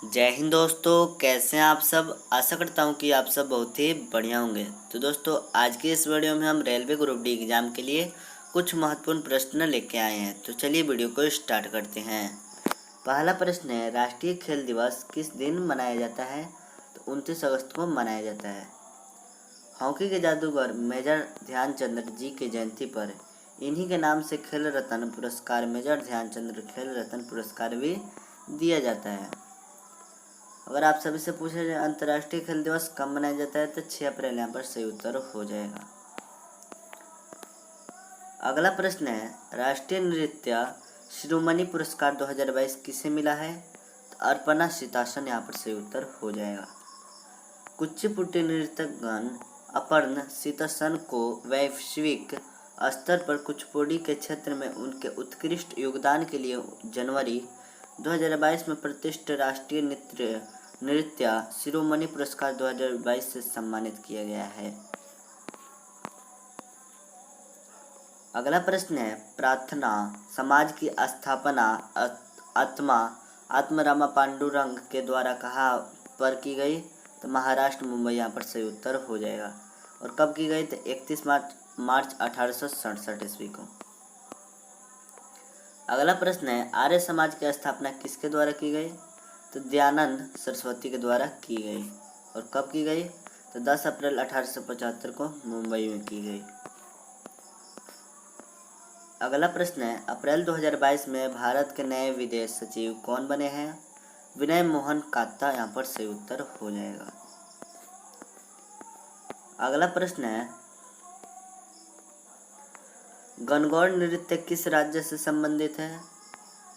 जय हिंद दोस्तों, कैसे हैं आप सब। आशा करता हूं कि आप सब बहुत ही बढ़िया होंगे। तो दोस्तों, आज की इस वीडियो में हम रेलवे ग्रुप डी एग्जाम के लिए कुछ महत्वपूर्ण प्रश्न लेके आए हैं। तो चलिए वीडियो को स्टार्ट करते हैं। पहला प्रश्न है, राष्ट्रीय खेल दिवस किस दिन मनाया जाता है। तो 29 अगस्त को मनाया जाता है। हॉकी के जादूगर मेजर ध्यानचंद जी की जयंती पर इन्हीं के नाम से खेल रत्न पुरस्कार, मेजर ध्यानचंद खेल रत्न पुरस्कार भी दिया जाता है। अगर आप सभी से पूछा जाए अंतर्राष्ट्रीय खेल दिवस कब मनाया जाता है, तो 6 अप्रैल यहाँ पर सही उत्तर हो जाएगा। अगला प्रश्न है, राष्ट्रीय नृत्य शिरोमणि पुरस्कार 2022 किसे मिला है। तो अर्पणा सीतासन यहाँ पर सही उत्तर हो जाएगा। कुचिपुड़ी नृत्यगण अपर्णा सीतासन को वैश्विक स्तर पर कुचिपुड़ी के क्षेत्र में उनके उत्कृष्ट योगदान के लिए जनवरी 2022 में प्रतिष्ठित राष्ट्रीय नृत्य शिरोमणि पुरस्कार 2022 से सम्मानित किया गया है। अगला प्रश्न है, प्रार्थना समाज की स्थापना आत्मारामा पांडुरंग के द्वारा कहाँ पर की गई। तो महाराष्ट्र, मुंबई यहाँ पर सही उत्तर हो जाएगा। और कब की गई। तो 31 मार्च 1867 ईस्वी को। अगला प्रश्न है, आर्य समाज की स्थापना किसके द्वारा की गई। तो दयानंद सरस्वती के द्वारा की गई। और कब की गई। तो 10 अप्रैल 1875 को मुंबई में की गई। अगला प्रश्न है, अप्रैल 2022 में भारत के नए विदेश सचिव कौन बने हैं। विनय मोहन कात्ता यहाँ पर सही उत्तर हो जाएगा। अगला प्रश्न है, गणगौर नृत्य किस राज्य से संबंधित है।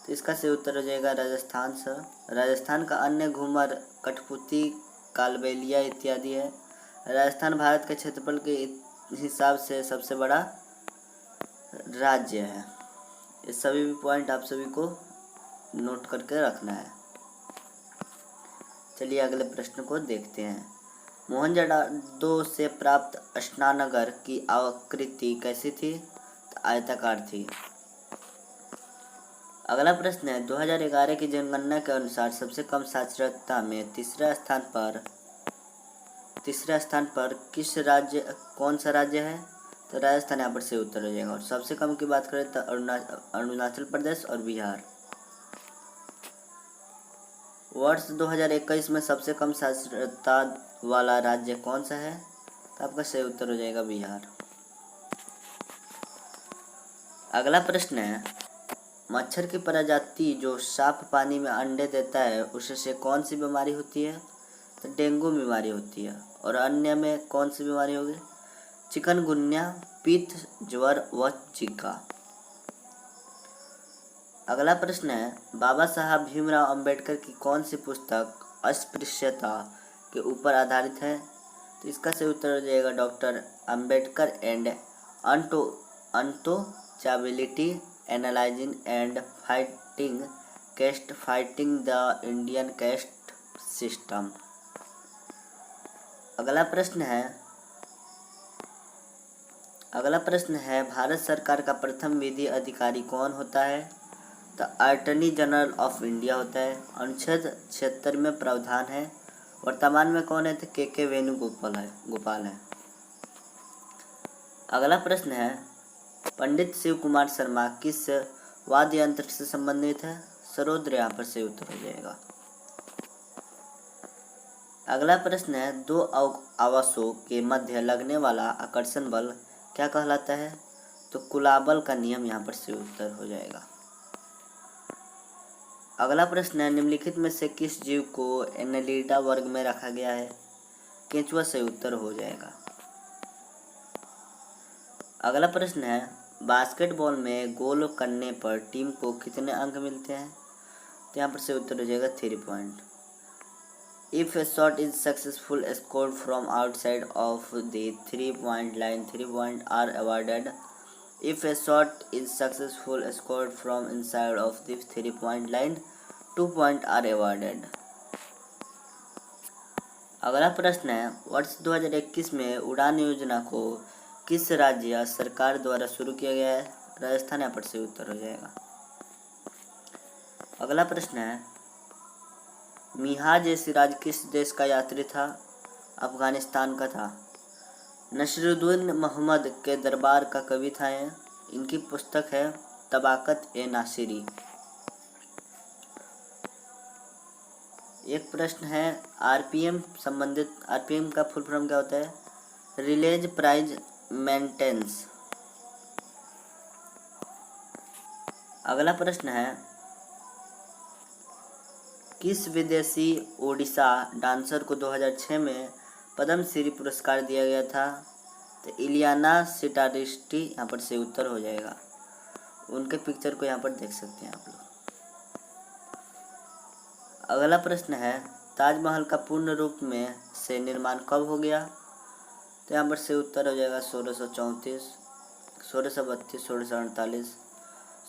तो इसका सही उत्तर हो जाएगा राजस्थान से। राजस्थान का अन्य घूमर कठपुतली, कालबेलिया इत्यादि है। राजस्थान भारत के क्षेत्रफल के हिसाब से सबसे बड़ा राज्य है। ये सभी भी पॉइंट आप सभी को नोट करके रखना है। चलिए अगले प्रश्न को देखते हैं। मोहनजोदड़ो से प्राप्त स्नानघर की आकृति कैसी थी। तो आयताकार थी। अगला प्रश्न है, 2011 की जनगणना के अनुसार सबसे कम साक्षरता में तीसरा स्थान पर कौन सा राज्य है। तो राजस्थान यहाँ पर से उत्तर हो जाएगा। और सबसे कम की बात करें तो अरुणाचल प्रदेश और बिहार। वर्ष 2021 में सबसे कम साक्षरता वाला राज्य कौन सा है। तो आपका सही उत्तर हो जाएगा बिहार। अगला प्रश्न है, मच्छर की प्रजाति जो साफ पानी में अंडे देता है उससे कौन सी बीमारी होती है। तो डेंगू बीमारी होती है। और अन्य में कौन सी बीमारी होगी। चिकनगुनिया, पित्त, ज्वर व जीका। अगला प्रश्न है, बाबा साहब भीमराव अंबेडकर की कौन सी पुस्तक अस्पृश्यता के ऊपर आधारित है। तो इसका सही उत्तर हो जाएगा doctor Ambedkar and untouchability analysing and fighting the Indian caste system. अगला प्रश्न है, भारत सरकार का प्रथम विधि अधिकारी कौन होता है। तो अटॉर्नी जनरल ऑफ इंडिया होता है। अनुच्छेद 76 में प्रावधान है। वर्तमान में कौन है। तो के वेणुगोपाल है। अगला प्रश्न है, पंडित शिव कुमार शर्मा किस वाद्य यंत्र से संबंधित है। सरोद यहाँ पर से उत्तर हो जाएगा। अगला प्रश्न है, दो आवासों के मध्य लगने वाला आकर्षण बल क्या कहलाता है। तो कुलाबल का नियम यहाँ पर से उत्तर हो जाएगा। अगला प्रश्न है, निम्नलिखित में से किस जीव को एनेलिडा वर्ग में रखा गया है। केंचुआ से उत्तर हो जाएगा। अगला प्रश्न है, बास्केटबॉल में गोल करने पर टीम को कितने अंक मिलते हैं। तो यहाँ पर से उत्तर हो जाएगा 3 point. If a shot is successful scored from outside of the 3 point line 3 point are awarded. If a shot is successful scored from inside of the 3 point line 2 point are awarded. अगला प्रश्न है, वर्ष 2021 में उड़ान योजना को किस राज्य सरकार द्वारा शुरू किया गया है। राजस्थान यहाँ पर से उत्तर हो जाएगा। अगला प्रश्न है, मिन्हाज ए सिराज किस देश का यात्री था? अफगानिस्तान का था। नसरुद्दीन मोहम्मद के दरबार का कवि था ये। इनकी पुस्तक है तबाकत ए नासिरी। एक प्रश्न है आरपीएम संबंधित, आरपीएम का फुल फॉर्म क्या होता है? Release price maintenance. अगला प्रश्न है किस विदेशी ओडिशा डांसर को 2006 में पद्मश्री पुरस्कार दिया गया था? तो इलियाना सिटारिस्टी यहाँ पर से उत्तर हो जाएगा। उनके पिक्चर को यहाँ पर देख सकते हैं आप लोग। अगला प्रश्न है ताजमहल का पूर्ण रूप में से निर्माण कब हो गया? तो यहाँ पर से उत्तर हो जाएगा 1634, 1632, 1648,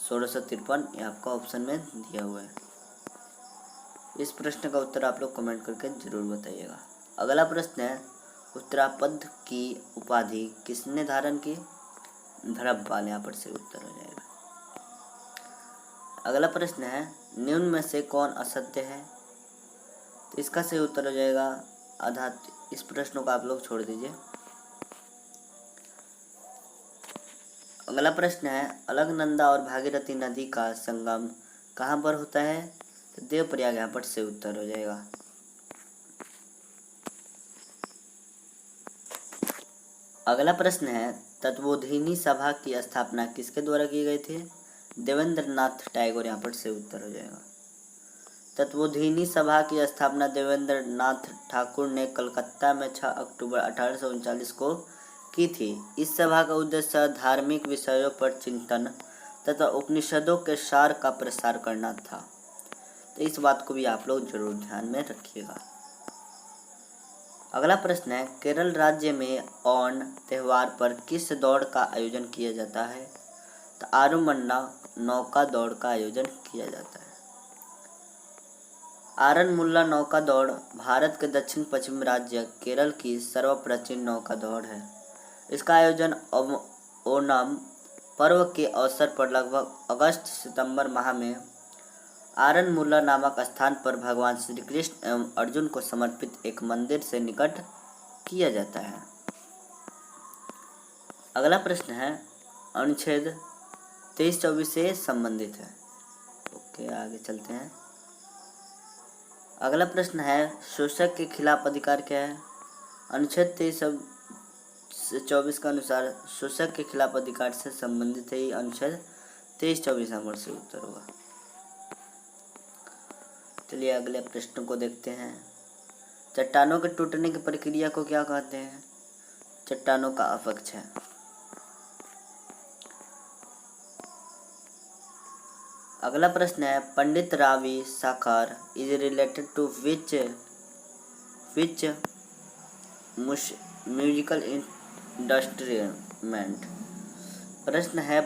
1653। ये आपका ऑप्शन में दिया हुआ है। इस प्रश्न का उत्तर आप लोग कमेंट करके जरूर बताइएगा। अगला प्रश्न है उत्तरापद की उपाधि किसने धारण की? धरमपाल। यहाँ पर से उत्तर हो जाएगा। अगला प्रश्न है निम्न में से कौन असत्य है? तो इसका सही उत्तर हो जाएगा अधातु। इस प्रश्न को आप लोग छोड़ दीजिए। अगला प्रश्न है अलकनंदा और भागीरथी नदी का संगम कहाँ पर होता है? तो देवप्रयाग। यहाँ पर से उत्तर हो जाएगा। अगला प्रश्न है तत्वोधिनी सभा की स्थापना किसके द्वारा की गई थी? देवेंद्रनाथ टैगोर। यहाँ पर से उत्तर हो जाएगा। तत्वोधिनी सभा की स्थापना देवेंद्रनाथ ठाकुर ने कलकत्ता में 6 अक्टूबर 1839 को की थी। इस सभा का उद्देश्य धार्मिक विषयों पर चिंतन तथा उपनिषदों के सार का प्रसार करना था। तो इस बात को भी आप लोग जरूर ध्यान में रखिएगा। अगला प्रश्न है केरल राज्य में ओण त्यौहार पर किस दौड़ का आयोजन किया जाता है? तो आरुमन्ना नौका दौड़ का आयोजन किया जाता है। आरनमुल्ला नौका दौड़ भारत के दक्षिण पश्चिम राज्य केरल की सर्वप्राचीन नौका दौड़ है। इसका आयोजन ओणम पर्व के अवसर पर लगभग अगस्त सितंबर माह में आरनमुल्ला नामक स्थान पर भगवान श्री कृष्ण एवं अर्जुन को समर्पित एक मंदिर से निकट किया जाता है। अगला प्रश्न है अनुच्छेद 23-24 से संबंधित है। ओके, आगे चलते हैं। अगला प्रश्न है शोषक के खिलाफ अधिकार क्या है? अनुच्छेद 23-24 के अनुसार शोषक के खिलाफ अधिकार से संबंधित है अनुच्छेद 23-24 नंबर से उत्तर होगा। चलिए अगले प्रश्न को देखते हैं। चट्टानों के टूटने की प्रक्रिया को क्या कहते हैं? चट्टानों का अपक्षय है। अगला प्रश्न है Pandit Ravi Shankar is related to which musical instrument? प्रश्न है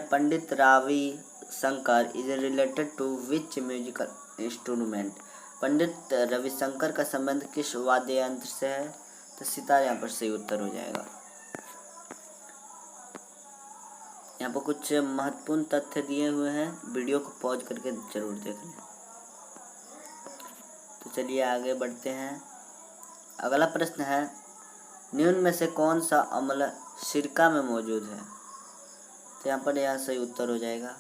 Pandit Ravi Shankar is related to which musical instrument? Pandit Ravishankar का संबंध किस वाद्य यंत्र से है? तो सितार। यहाँ पर सही उत्तर हो जाएगा। यहाँ पर कुछ महत्वपूर्ण तथ्य दिए हुए हैं, वीडियो को पॉज करके जरूर देख लें। तो चलिए आगे बढ़ते हैं। अगला प्रश्न है निम्न में से कौन सा अम्ल सिरका में मौजूद है? तो यहाँ पर यह सही उत्तर हो जाएगा।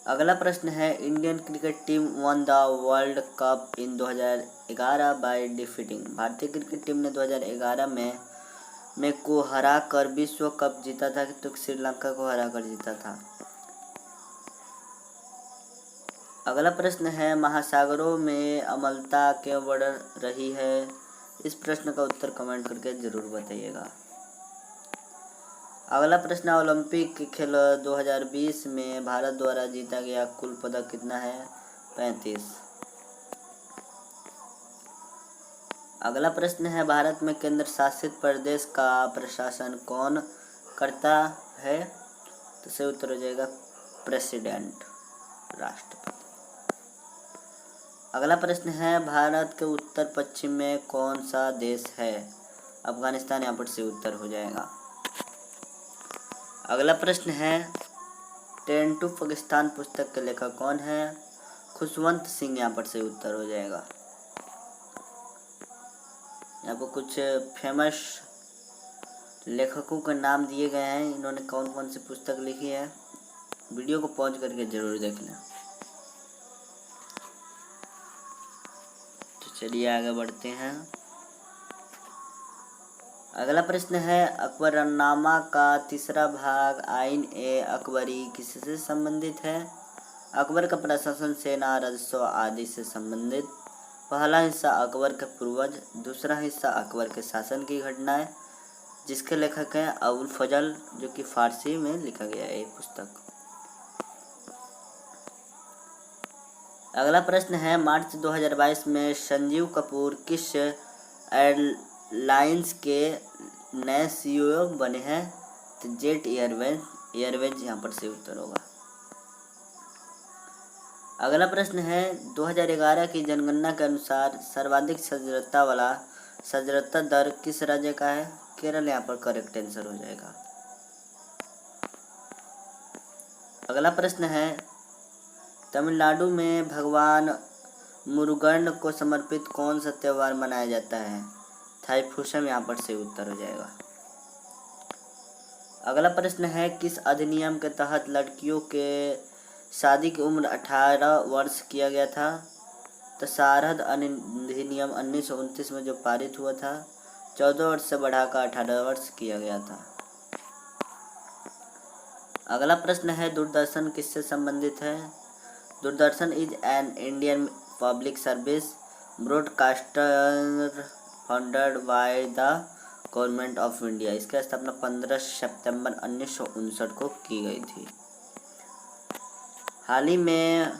अगला प्रश्न है Indian cricket team one the world cup in 2011 by defeating? भारतीय क्रिकेट टीम ने 2011 में को हरा कर विश्व कप जीता था तो श्रीलंका को हरा कर जीता था। अगला प्रश्न है महासागरों में अम्लता क्यों बढ़ रही है? इस प्रश्न का उत्तर कमेंट करके जरूर बताइएगा। अगला प्रश्न ओलंपिक खेल 2020 में भारत द्वारा जीता गया कुल पदक कितना है? 35। अगला प्रश्न है भारत में केंद्र शासित प्रदेश का प्रशासन कौन करता है? तो सही उत्तर हो जाएगा प्रेसिडेंट, राष्ट्रपति। अगला प्रश्न है भारत के उत्तर पश्चिम में कौन सा देश है? अफगानिस्तान। यहाँ पर से उत्तर हो जाएगा। अगला प्रश्न है ट्रेन टू पाकिस्तान पुस्तक के लेखक कौन है? खुशवंत सिंह यहाँ पर सही उत्तर हो जाएगा। यहाँ पर कुछ फेमस लेखकों के नाम दिए गए हैं, इन्होंने कौन कौन सी पुस्तक लिखी है, वीडियो को पॉज करके जरूर देख लें। तो चलिए आगे बढ़ते हैं। अगला प्रश्न है, अकबरनामा का तीसरा भाग आइन ए अकबरी किससे संबंधित है? अकबर का प्रशासन, सेना, राजस्व आदि से संबंधित। पहला हिस्सा अकबर के पूर्वज, दूसरा हिस्सा अकबर के शासन की घटनाएं, जिसके लेखक हैं अबुल फजल, जो कि फारसी में लिखा गया है ये पुस्तक। अगला प्रश्न है, मार्च 2022 में संजीव कपूर किस एयरलाइंस के नए सीईओ बने हैं? तो जेट एयरवेज यहाँ पर सही उत्तर होगा। अगला प्रश्न है, 2011 की जनगणना के अनुसार सर्वाधिक साक्षरता दर किस राज्य का है? केरल यहाँ पर करेक्ट आंसर हो जाएगा। अगला प्रश्न है, तमिलनाडु में भगवान मुरुगन को समर्पित कौन सा त्यौहार मनाया जाता है? थाईपुसम यहाँ पर सही उत्तर हो जाएगा। अगला प्रश्न है, किस अधिनियम के तहत लड़कियों के शादी की उम्र 18 वर्ष किया गया था? तो सारहद अधिनियम 1929 में जो पारित हुआ था, 14 वर्ष से बढ़ाकर 18 वर्ष किया गया था। अगला प्रश्न है, दूरदर्शन किससे संबंधित है? Doordarshan is an Indian public service broadcaster funded by the government of India. इसकी स्थापना 15 सितंबर 1959 को की गई थी। हाल ही में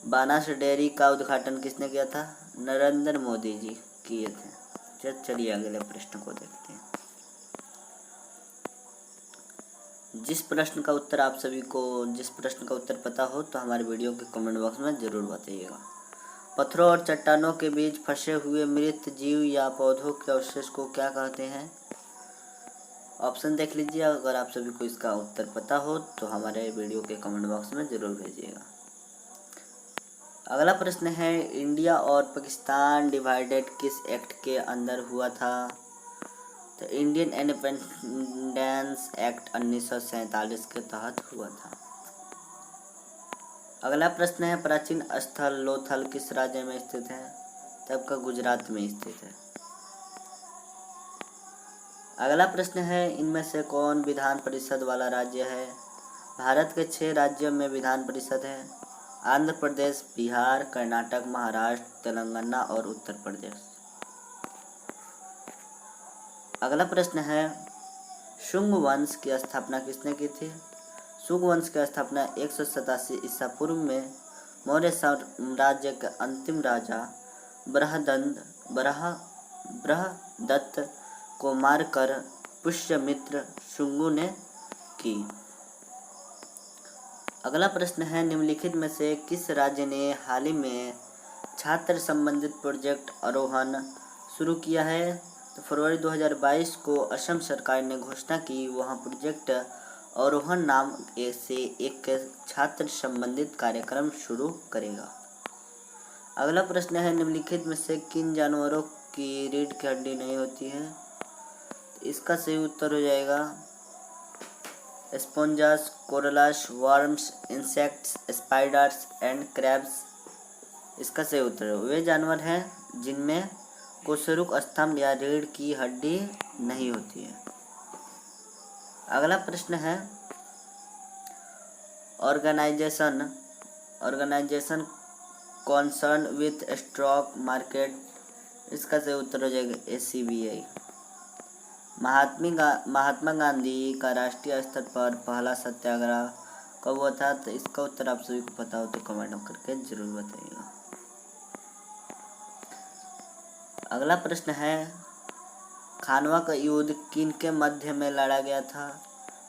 बनास डेयरी का उद्घाटन किसने किया था? नरेंद्र मोदी जी किए थे। चलिए अगले प्रश्न को देखते हैं। जिस प्रश्न का उत्तर पता हो तो हमारे वीडियो के कमेंट बॉक्स में ज़रूर बताइएगा। पत्थरों और चट्टानों के बीच फंसे हुए मृत जीव या पौधों के अवशेष को क्या कहते हैं? ऑप्शन देख लीजिए। अगर आप सभी को इसका उत्तर पता हो तो हमारे वीडियो के कमेंट बॉक्स में ज़रूर भेजिएगा। अगला प्रश्न है, इंडिया और पाकिस्तान डिवाइडेड किस एक्ट के अंदर हुआ था? तो इंडियन इंडिपेंडेंस एक्ट 1947 के तहत हुआ था। अगला प्रश्न है, प्राचीन स्थल लोथल किस राज्य में स्थित है? तब का गुजरात में स्थित है। अगला प्रश्न है, इनमें से कौन विधान परिषद वाला राज्य है? भारत के 6 राज्यों में विधान परिषद है, आंध्र प्रदेश, बिहार, कर्नाटक, महाराष्ट्र, तेलंगाना और उत्तर प्रदेश। अगला प्रश्न है, शुंग वंश की स्थापना किसने की थी? शुंग वंश की स्थापना 187 ईसा पूर्व में मौर्य साम्राज्य के अंतिम राजा बृहदत्त को मारकर पुष्यमित्र शुंगु ने की। अगला प्रश्न है, निम्नलिखित में से किस राज्य ने हाल ही में छात्र संबंधित प्रोजेक्ट आरोहण शुरू किया है? तो फरवरी 2022 को असम सरकार ने घोषणा की वह प्रोजेक्ट आरोहण नाम से एक छात्र संबंधित कार्यक्रम शुरू करेगा। अगला प्रश्न है, निम्नलिखित में से किन जानवरों की रीढ़ की हड्डी नहीं होती है? इसका सही उत्तर हो जाएगा स्पॉन्जस, corals, worms, insects, spiders and crabs. इसका सही उत्तर वे जानवर हैं जिनमें कोशरुक स्तंभ या रीढ़ की हड्डी नहीं होती है। अगला प्रश्न है, organisation concern with stock market. इसका सही उत्तर हो जाएगा ACBI। महात्मा गांधी का राष्ट्रीय स्तर पर पहला सत्याग्रह कब हुआ था? तो इसका उत्तर आप सभी को पता हो तो कमेंट करके जरूर बताइएगा। अगला प्रश्न है, खानवा का युद्ध किन के मध्य में लड़ा गया था?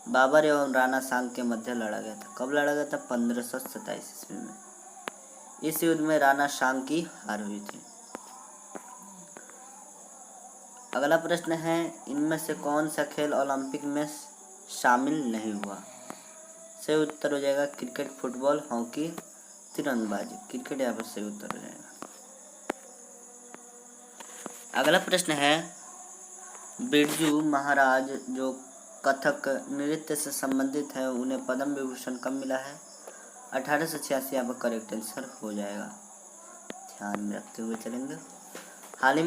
बाबर एवं राणा सांग के मध्य लड़ा गया था। कब लड़ा गया था? 1527 ईस्वी में। इस युद्ध में राणा सांग की हार हुई थी। अगला प्रश्न है, इनमें से कौन सा खेल ओलंपिक में शामिल नहीं हुआ? सही उत्तर हो जाएगा क्रिकेट, फुटबॉल, हॉकी, तीरंदाजी। क्रिकेट यहाँ पर सही उत्तर हो जाएगा। अगला प्रश्न है, बिरजू महाराज जो कथक नृत्य से संबंधित है उन्हें पद्म विभूषण कब मिला है? 1886 यहाँ पर करेक्ट आंसर हो जाएगा। ध्यान में रखते हुए चलेंगे। हाल ही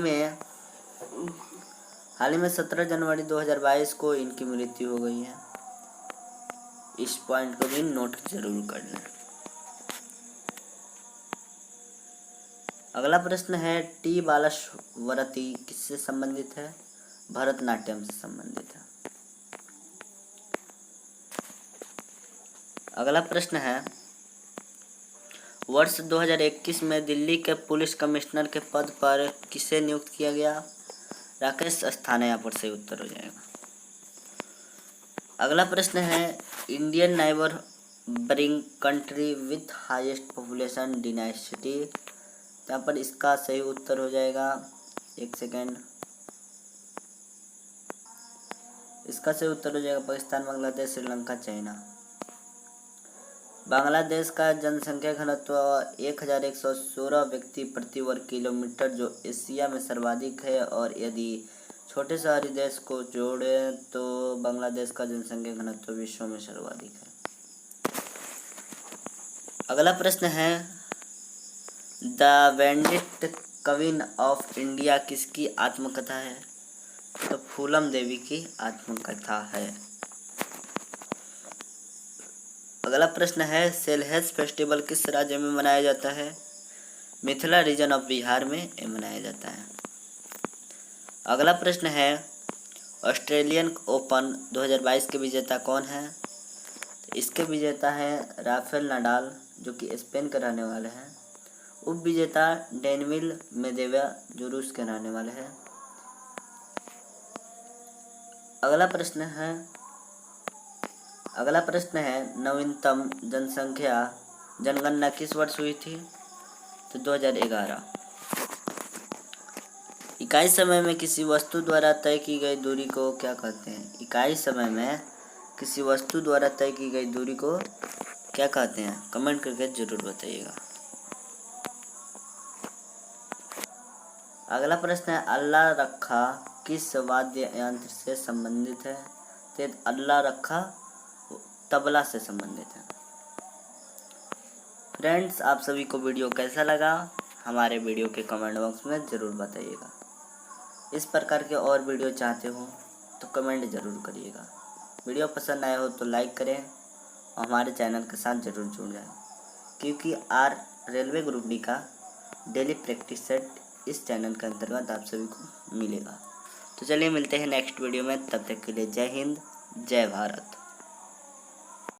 में 17 जनवरी 2022 को इनकी मृत्यु हो गई है। इस पॉइंट को भी नोट जरूर कर लें। अगला प्रश्न है, टी बालस्वरती किससे संबंधित है? भरतनाट्यम से संबंधित है। अगला प्रश्न है, वर्ष 2021 में दिल्ली के पुलिस कमिश्नर के पद पर किसे नियुक्त किया गया? राकेश अस्थाना यहाँ पर सही उत्तर हो जाएगा। अगला प्रश्न है, Indian neighbouring country with highest population density, यहाँ पर इसका सही उत्तर हो जाएगा, एक सेकेंड, इसका सही उत्तर हो जाएगा पाकिस्तान, बांग्लादेश, श्रीलंका, चाइना। बांग्लादेश का जनसंख्या घनत्व 1116 व्यक्ति प्रति वर्ग किलोमीटर, जो एशिया में सर्वाधिक है, और यदि छोटे शहरी देश को जोड़े तो बांग्लादेश का जनसंख्या घनत्व विश्व में सर्वाधिक है। अगला प्रश्न है, द वेंडिट क्वीन ऑफ इंडिया किसकी आत्मकथा है? तो फूलन देवी की आत्मकथा है। अगला प्रश्न है, सेल्हेस फेस्टिवल किस राज्य में मनाया जाता है? मिथिला रीजन ऑफ बिहार में ये मनाया जाता है। अगला प्रश्न है, ऑस्ट्रेलियन ओपन 2022 के विजेता कौन है? तो इसके विजेता है राफेल नडाल, जो कि स्पेन के रहने वाले हैं। उप विजेता डेनिल मेदवेदेव, जो रूस के रहने वाले हैं। अगला प्रश्न है, नवीनतम जनगणना किस वर्ष हुई थी? तो 2011। इकाई समय में किसी वस्तु द्वारा तय की गई दूरी को क्या कहते हैं? इकाई समय में किसी वस्तु द्वारा तय की गई दूरी को क्या कहते हैं? कमेंट करके जरूर बताइएगा। अगला प्रश्न है, अल्लाह रखा किस वाद्य यंत्र से संबंधित है? तो अल्लाह रखा तबला से संबंधित है। फ्रेंड्स, आप सभी को वीडियो कैसा लगा हमारे वीडियो के कमेंट बॉक्स में ज़रूर बताइएगा। इस प्रकार के और वीडियो चाहते हो तो कमेंट ज़रूर करिएगा। वीडियो पसंद आया हो तो लाइक करें और हमारे चैनल के साथ ज़रूर जुड़ जाएं, क्योंकि रेलवे ग्रुप डी का डेली प्रैक्टिस सेट इस चैनल के अंतर्गत आप सभी को मिलेगा। तो चलिए मिलते हैं नेक्स्ट वीडियो में, तब तक के लिए जय हिंद, जय भारत।